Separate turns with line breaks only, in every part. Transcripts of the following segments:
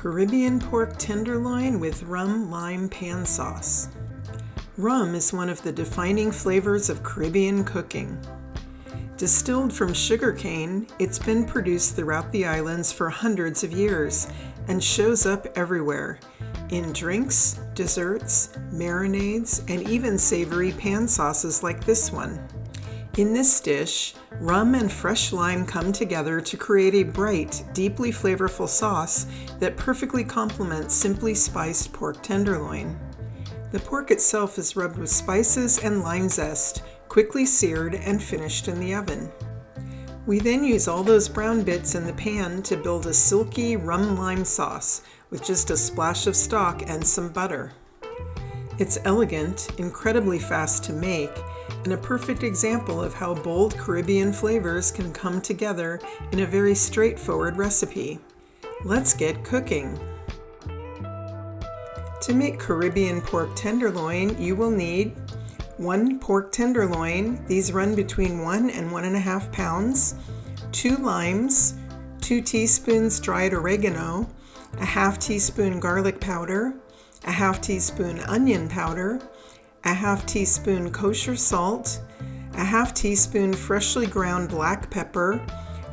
Caribbean pork tenderloin with rum-lime pan sauce. Rum is one of the defining flavors of Caribbean cooking. Distilled from sugarcane, it's been produced throughout the islands for hundreds of years and shows up everywhere, in drinks, desserts, marinades, and even savory pan sauces like this one. In this dish, rum and fresh lime come together to create a bright, deeply flavorful sauce that perfectly complements simply spiced pork tenderloin. The pork itself is rubbed with spices and lime zest, quickly seared and finished in the oven. We then use all those brown bits in the pan to build a silky rum-lime sauce with just a splash of stock and some butter. It's elegant, incredibly fast to make, and a perfect example of how bold Caribbean flavors can come together in a very straightforward recipe. Let's get cooking. To make Caribbean pork tenderloin, you will need 1 pork tenderloin, these run between 1 and 1.5 pounds, 2 limes, 2 teaspoons dried oregano, a half teaspoon garlic powder, a half teaspoon onion powder, a half teaspoon kosher salt, a half teaspoon freshly ground black pepper,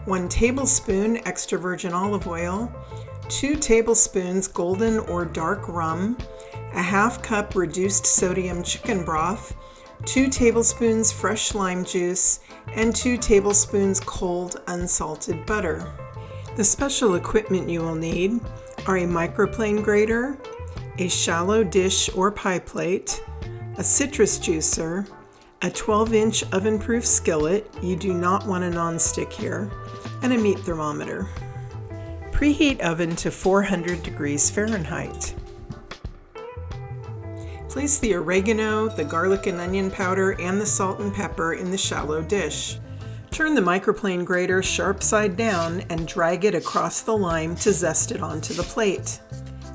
1 tablespoon extra virgin olive oil, 2 tablespoons golden or dark rum, a half cup reduced sodium chicken broth, 2 tablespoons fresh lime juice, and 2 tablespoons cold unsalted butter. The special equipment you will need are a microplane grater, a shallow dish or pie plate, a citrus juicer, a 12-inch oven-proof skillet, you do not want a non-stick here, and a meat thermometer. Preheat oven to 400 degrees Fahrenheit. Place the oregano, the garlic and onion powder, and the salt and pepper in the shallow dish. Turn the microplane grater sharp side down and drag it across the lime to zest it onto the plate.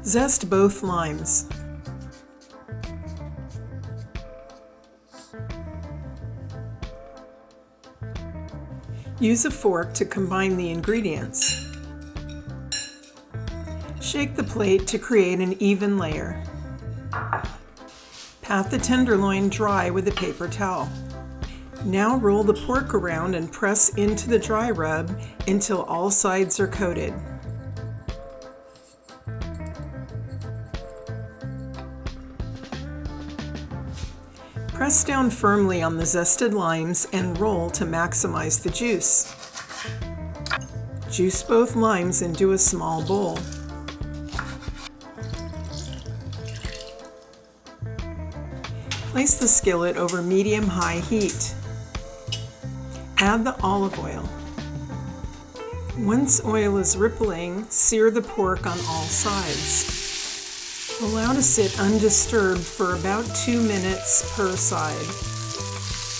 Zest both limes. Use a fork to combine the ingredients. Shake the plate to create an even layer. Pat the tenderloin dry with a paper towel. Now roll the pork around and press into the dry rub until all sides are coated. Press down firmly on the zested limes and roll to maximize the juice. Juice both limes into a small bowl. Place the skillet over medium-high heat. Add the olive oil. Once oil is rippling, sear the pork on all sides. Allow to sit undisturbed for about 2 minutes per side.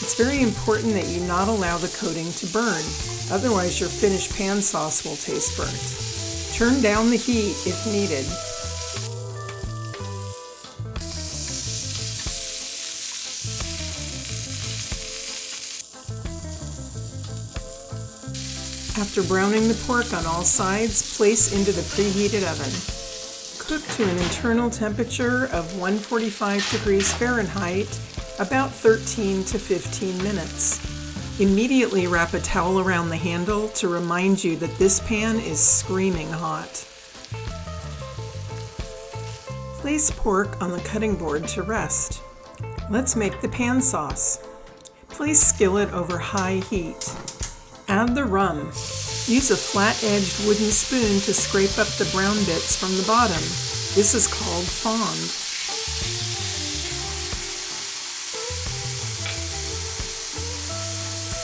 It's very important that you not allow the coating to burn, otherwise your finished pan sauce will taste burnt. Turn down the heat if needed. After browning the pork on all sides, place into the preheated oven. Cook to an internal temperature of 145 degrees Fahrenheit, about 13 to 15 minutes. Immediately wrap a towel around the handle to remind you that this pan is screaming hot. Place pork on the cutting board to rest. Let's make the pan sauce. Place skillet over high heat. Add the rum. Use a flat-edged wooden spoon to scrape up the brown bits from the bottom. This is called fond.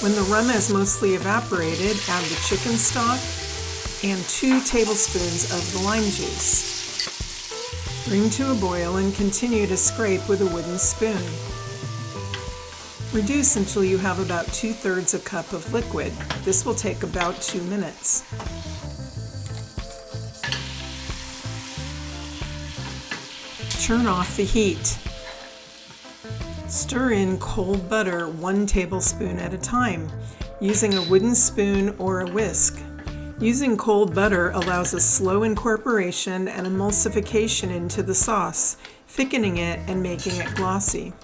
When the rum has mostly evaporated, add the chicken stock and 2 tablespoons of the lime juice. Bring to a boil and continue to scrape with a wooden spoon. Reduce until you have about 2/3 a cup of liquid. This will take about 2 minutes. Turn off the heat. Stir in cold butter 1 tablespoon at a time, using a wooden spoon or a whisk. Using cold butter allows a slow incorporation and emulsification into the sauce, thickening it and making it glossy.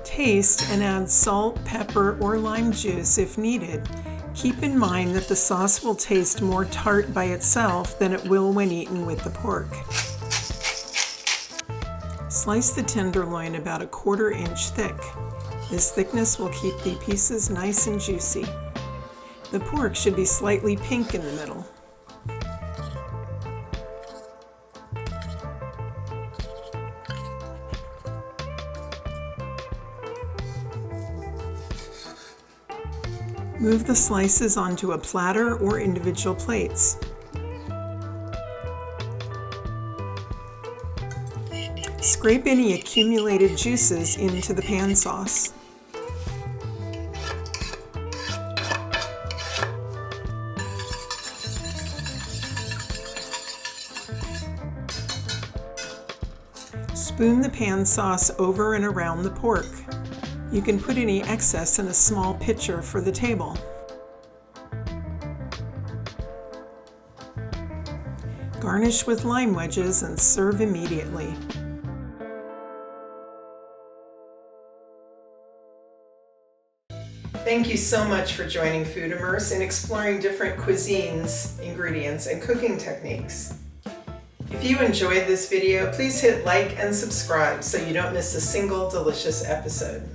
Taste and add salt, pepper, or lime juice if needed. Keep in mind that the sauce will taste more tart by itself than it will when eaten with the pork. Slice the tenderloin about 1/4 inch thick. This thickness will keep the pieces nice and juicy. The pork should be slightly pink in the middle. Move the slices onto a platter or individual plates. Scrape any accumulated juices into the pan sauce. Spoon the pan sauce over and around the pork. You can put any excess in a small pitcher for the table. Garnish with lime wedges and serve immediately. Thank you so much for joining Food Immerse and exploring different cuisines, ingredients, and cooking techniques. If you enjoyed this video, please hit like and subscribe so you don't miss a single delicious episode.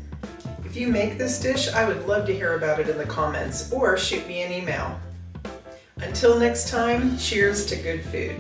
If you make this dish, I would love to hear about it in the comments or shoot me an email. Until next time, cheers to good food.